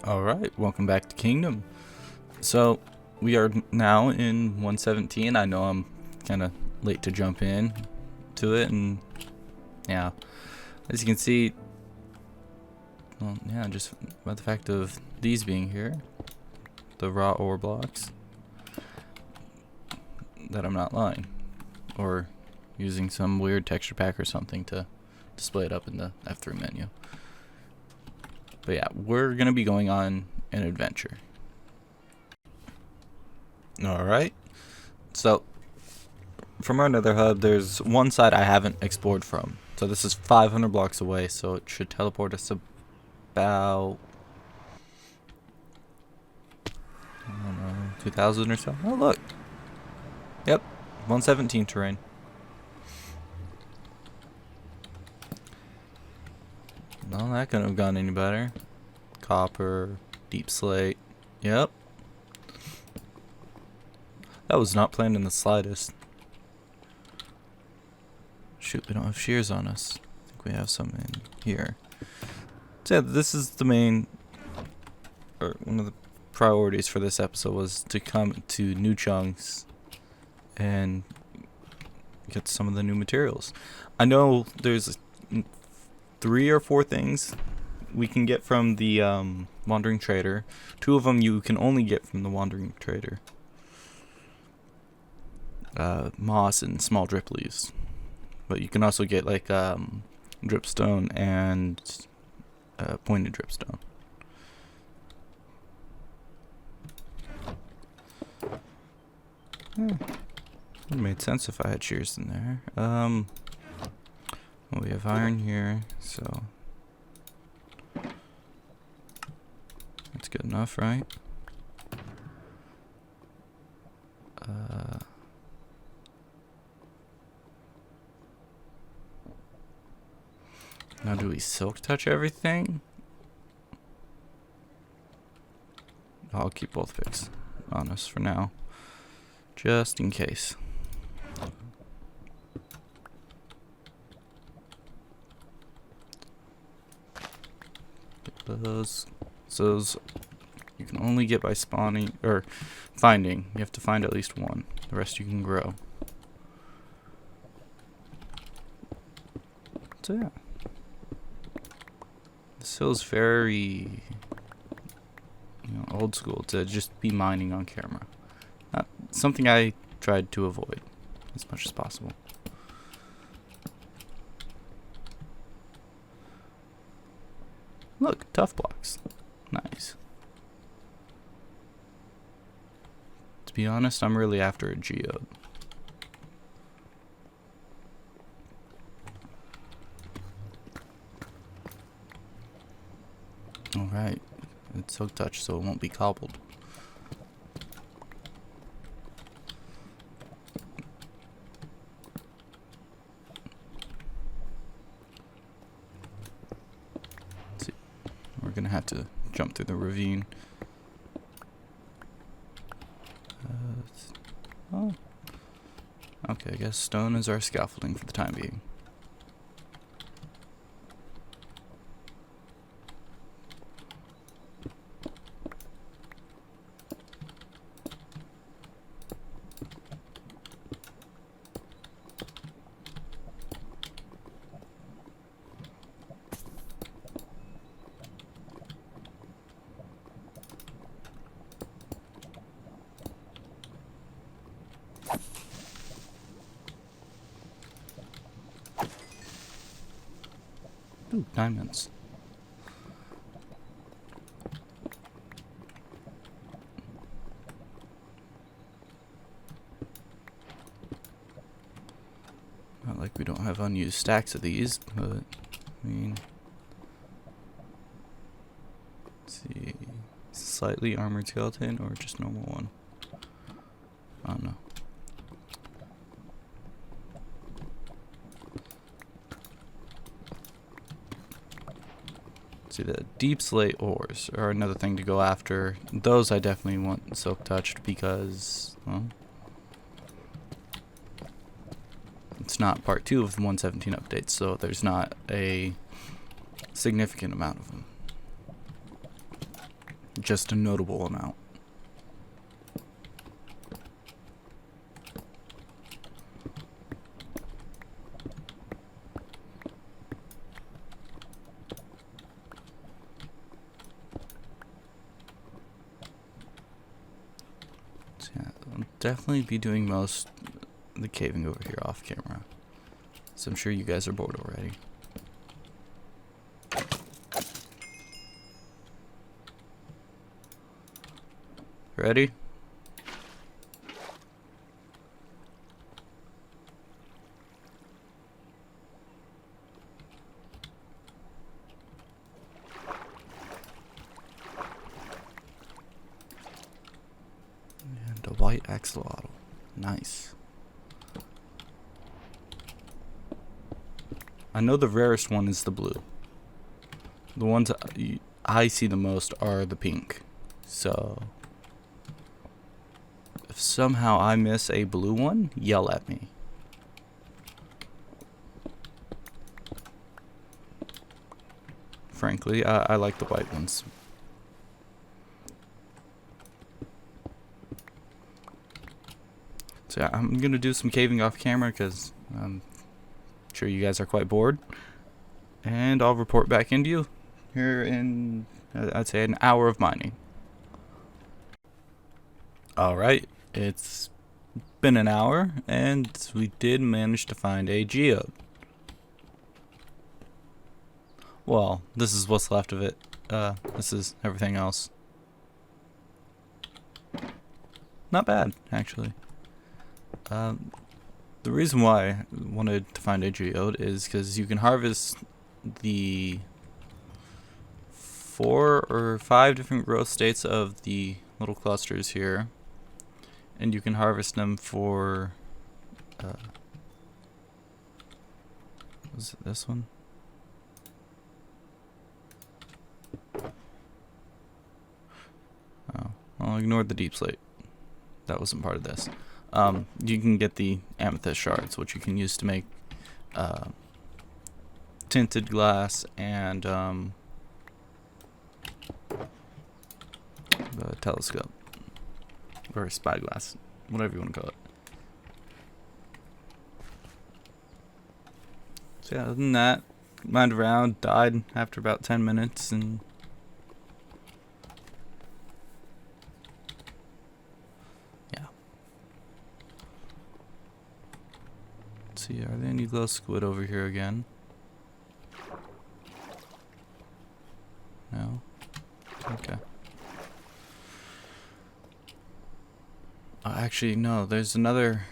Alright, welcome back to Kingdom. So, we are now in 117. I know I'm kind of late to jump in to it, and yeah, as you can see, well, yeah, just by the fact of these being here, the raw ore blocks, that I'm not lying, or using some weird texture pack or something to display it up in the F3 menu. But yeah, we're going to be going on an adventure. Alright, so from our nether hub, there's one side I haven't explored from. So this is 500 blocks away, so it should teleport us about, I don't know, 2,000 or so. Oh look, yep, 117 terrain. No, that couldn't have gone any better. Copper, deep slate, yep. That was not planned in the slightest. Shoot, we don't have shears on us. I think we have some in here. So yeah, this is the main, or one of the priorities for this episode was to come to New Chunks and get some of the new materials. I know there's 3 or 4 things we can get from the Wandering Trader. 2 of them you can only get from the Wandering Trader. Moss and small drip leaves. But you can also get like dripstone and pointed dripstone. Would have made sense if I had shears in there. Well, we have iron here, so that's good enough, right? Now, do we silk touch everything? I'll keep both picks on us for now, just in case. Get those you can only get by spawning or finding. You have to find at least one. The rest you can grow. So yeah. This feels very, old school to just be mining on camera. Not something I tried to avoid as much as possible. Look, tough blocks. Nice. To be honest, I'm really after a geode. Alright, it's silk touch, so it won't be cobbled. Let's see, we're gonna have to jump through the ravine. Oh, okay, I guess stone is our scaffolding for the time being. Ooh, diamonds. Not like we don't have unused stacks of these, but I mean, let's see, slightly armored skeleton or just normal one? I don't know. See, the deep slate ores are another thing to go after. Those I definitely want silk touched because, well, it's not part 2 of the 117 updates, so there's not a significant amount of them. just a notable amount. So yeah, I'll definitely be doing most of the caving over here off camera. So I'm sure you guys are bored already. Ready? And a white axolotl. Nice. I know the rarest one is the blue. The ones I see the most are the pink. So if somehow I miss a blue one, yell at me. Frankly, I like the white ones. So yeah, I'm gonna do some caving off camera because I'm sure you guys are quite bored. And I'll report back into you here in, I'd say, an hour of mining. Alright, it's been an hour, and we did manage to find a geode. Well, this is what's left of it. This is everything else. Not bad, actually. The reason why I wanted to find a geode is because you can harvest the 4 or 5 different growth states of the little clusters here, and you can harvest them for was it this one? Oh, I'll ignore the deep slate. That wasn't part of this. You can get the amethyst shards, which you can use to make tinted glass and the telescope or spyglass, whatever you want to call it. So yeah, other than that, mined around, died after about 10 minutes, and yeah. Let's see, are there any glow squid over here again? No? Okay. Actually, no, there's another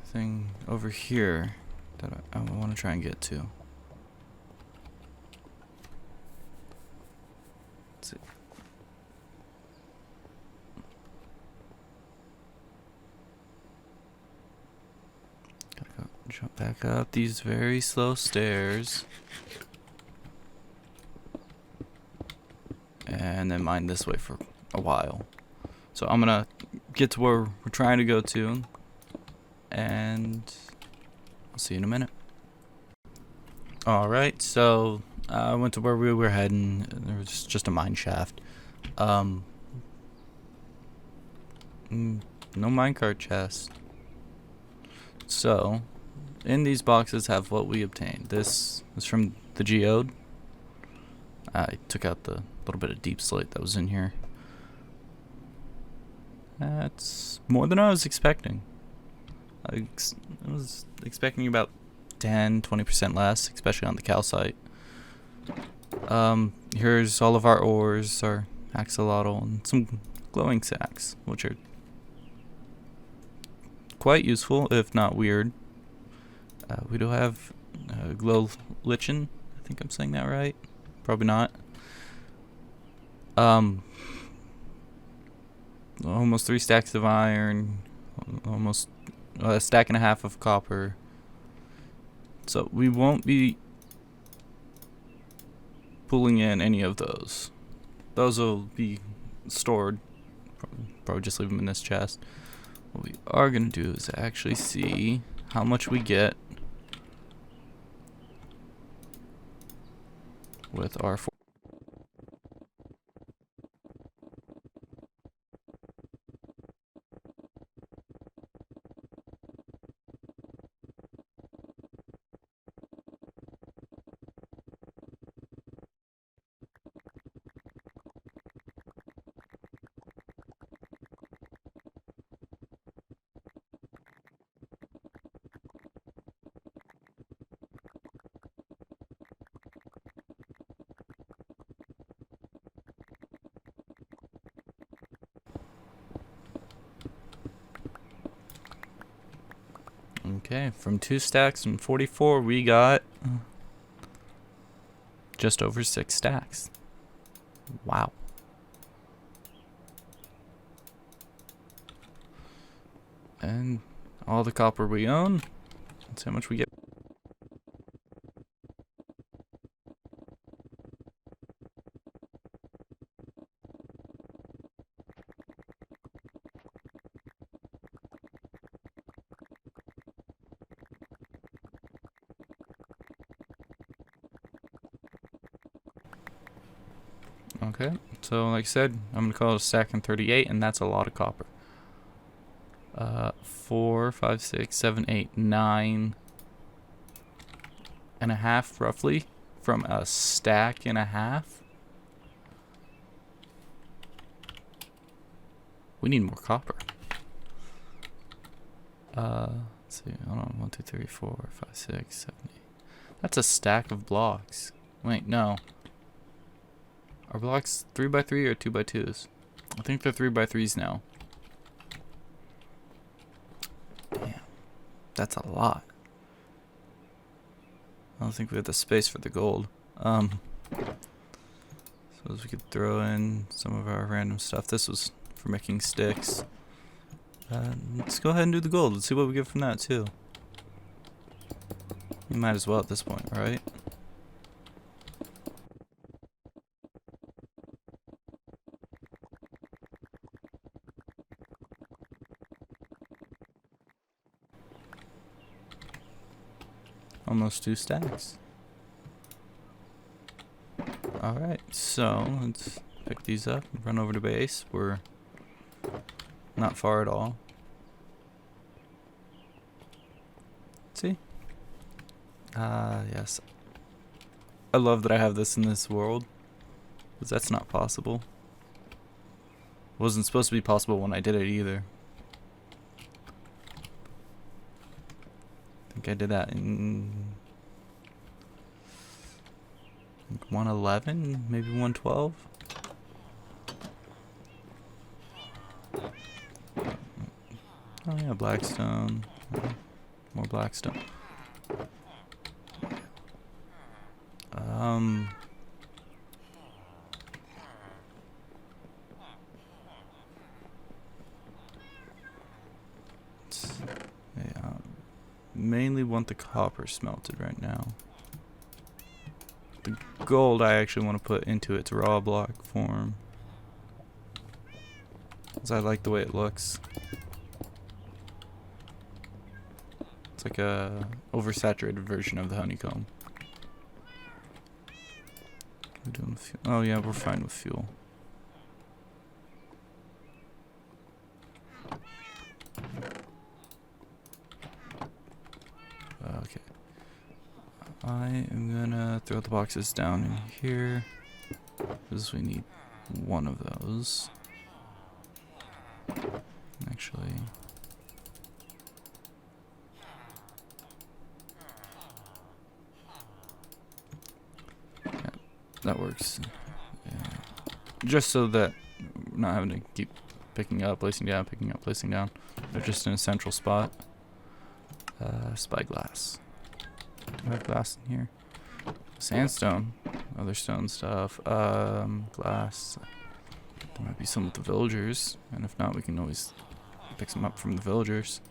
thing over here that I want to try and get to. Let's see. Gotta go jump back up these very slow stairs. And then mine this way for a while. So I'm gonna get to where we're trying to go to, and I'll see you in a minute. Alright, so I went to where we were heading. There was just a mine shaft. No minecart chest. So, in these boxes have what we obtained. This is from the geode. I took out the little bit of deep slate that was in here. That's more than I was expecting. I was expecting about 10-20% less, especially on the calcite. Here's all of our ores, our axolotl, and some glowing sacks, which are quite useful, if not weird. We do have glow lichen. I think I'm saying that right. Probably not. Almost 3 stacks of iron, almost a stack and a half of copper. So we won't be pulling in any of those. Those will be stored. Probably just leave them in this chest. What we are going to do is actually see how much we get with our Okay, from 2 stacks and 44, we got just over 6 stacks. Wow. And all the copper we own, that's how much we get. Okay, so like I said, I'm gonna call it a stack and 38, and that's a lot of copper. 4, 5, 6, 7, 8, 9 and a half roughly from a stack and a half. We need more copper. Let's see, hold on, 1, 2, 3, 4, 5, 6, 7, 8. That's a stack of blocks. Wait, no. Are blocks 3x3 or 2x2s? I think they're 3x3s now. Damn, that's a lot. I don't think we have the space for the gold. Suppose we could throw in some of our random stuff. This was for making sticks. Let's go ahead and do the gold. Let's see what we get from that too. We might as well at this point, right? Almost 2 stacks. Alright, so let's pick these up and run over to base. We're not far at all. See? Yes. I love that I have this in this world, because that's not possible. It wasn't supposed to be possible when I did it either. I think I did that in 111, maybe 112. Oh yeah, blackstone. More blackstone. Yeah, mainly want the copper smelted right now. The gold I actually want to put into its raw block form, because I like the way it looks. It's like a oversaturated version of the honeycomb. We're doing fuel. Oh yeah, we're fine with fuel. Okay. I am gonna throw the boxes down in here, because we need one of those. Actually, yeah, that works. Yeah. Just so that we're not having to keep picking up, placing down, picking up, placing down. They're just in a central spot. Spyglass. Do I have glass in here? Sandstone. Other stone stuff. Glass. There might be some with the villagers, and if not, we can always pick some up from the villagers.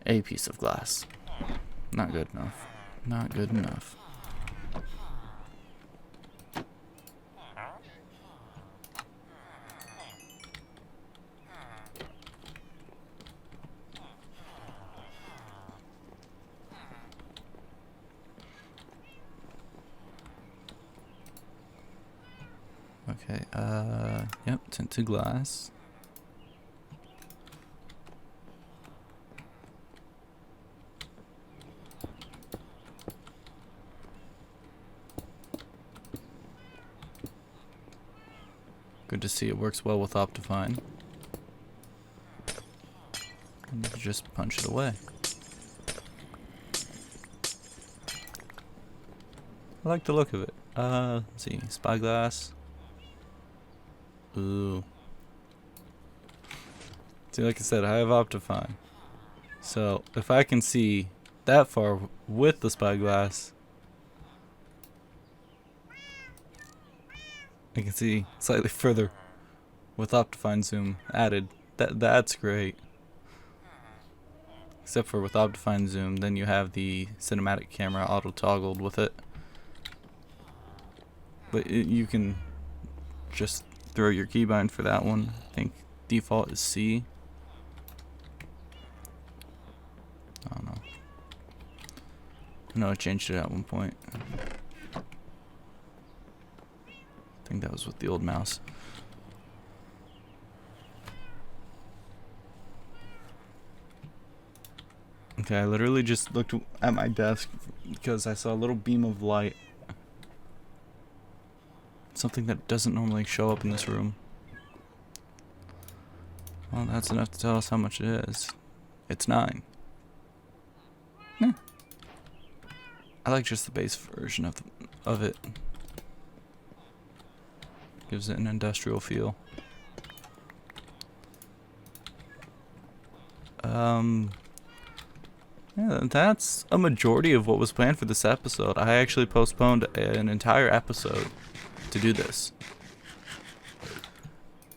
A piece of glass. Not good enough. Not good enough. Okay, yep, tinted glass. Good to see it works well with Optifine. And you just punch it away. I like the look of it. Let's see, spyglass. Ooh. See, like I said, I have Optifine. So if I can see that far with the spyglass, I can see slightly further with Optifine zoom added. That's great. Except for with Optifine zoom, then you have the cinematic camera auto toggled with it. But you can just throw your keybind for that one. I think default is C. I don't know. I know I changed it at one point. I think that was with the old mouse. Okay, I literally just looked at my desk because I saw a little beam of light. Something that doesn't normally show up in this room. Well, that's enough to tell us how much it is. It's 9. I like just the base version of it. Gives it an industrial feel. Yeah, that's a majority of what was planned for this episode. I actually postponed an entire episode to do this.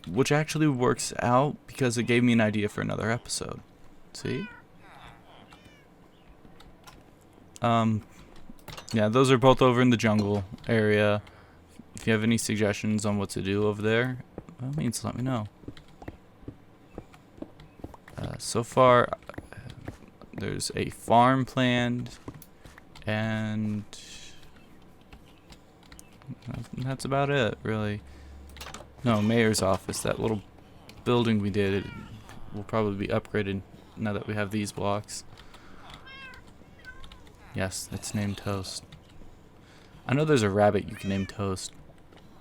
Which actually works out because it gave me an idea for another episode. See? Yeah, those are both over in the jungle area. If you have any suggestions on what to do over there, by all means, let me know. So far, there's a farm planned, and that's about it, really. No, mayor's office, that little building we did, it will probably be upgraded now that we have these blocks. Yes, it's named Toast. I know there's a rabbit you can name Toast,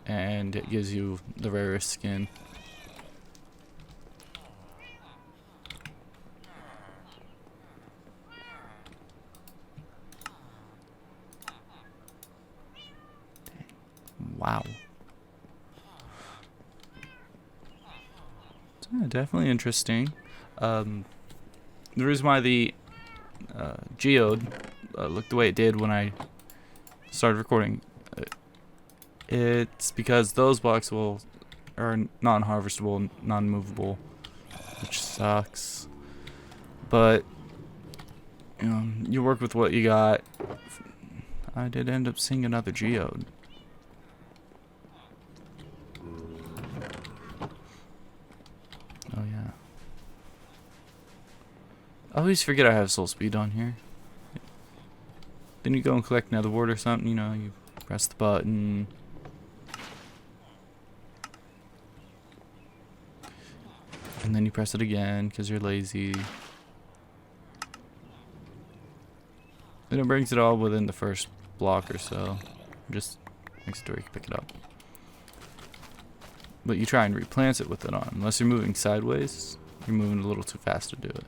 and it gives you the rarest skin. Wow. Yeah, definitely interesting. The reason why the geode looked the way it did when I started recording, it's because those blocks are non-harvestable, non-movable, which sucks. But you work with what you got. I did end up seeing another geode. Oh yeah. I always forget I have soul speed on here. Then you go and collect nether wart or something, you press the button. And then you press it again because you're lazy. And it brings it all within the first block or so. Just makes it to where you can pick it up. But you try and replant it with it on. Unless you're moving sideways, you're moving a little too fast to do it.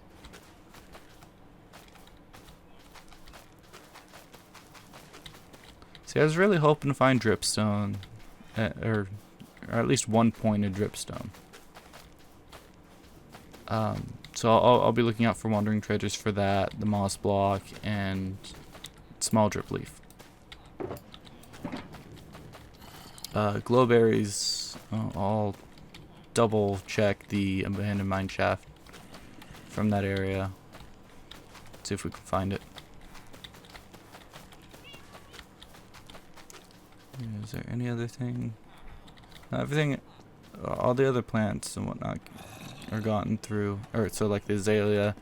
See, I was really hoping to find dripstone, or at least one pointed dripstone. So I'll be looking out for wandering treasures for that, the moss block, and small drip leaf. Glowberries, I'll double check the abandoned mine shaft from that area. See if we can find it. Is there any other thing? Everything, all the other plants and whatnot are gotten through. Or so like the azalea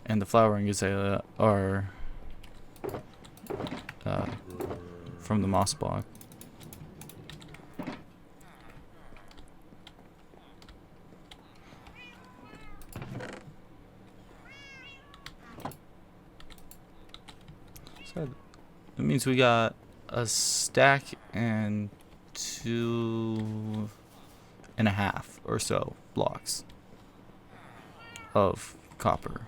and the flowering azalea are from the moss block. So that means we got a stack and 2.5 or so blocks of copper.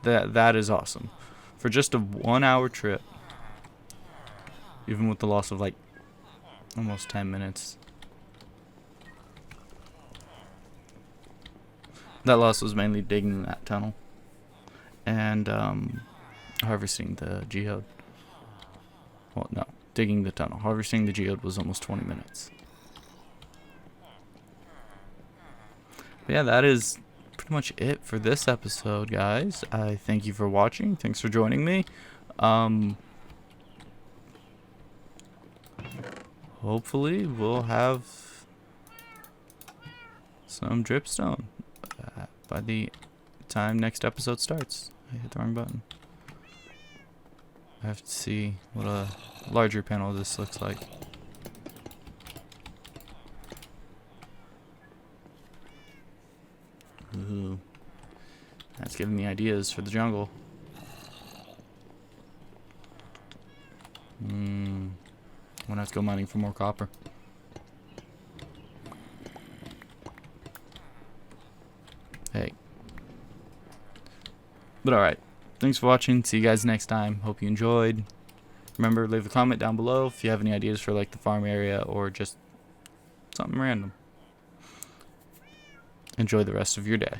That is awesome. For just a 1 hour trip, even with the loss of like almost 10 minutes. That loss was mainly digging that tunnel. and harvesting the geode. Well, no, digging the tunnel. Harvesting the geode was almost 20 minutes. But yeah, that is pretty much it for this episode, guys. I thank you for watching. Thanks for joining me. Hopefully we'll have some dripstone by the time next episode starts. I hit the wrong button. I have to see what a larger panel of this looks like. Ooh, that's giving me ideas for the jungle. I'm gonna have to go mining for more copper. Hey. But alright. Thanks for watching. See you guys next time. Hope you enjoyed. Remember, leave a comment down below if you have any ideas for like the farm area or just something random. Enjoy the rest of your day.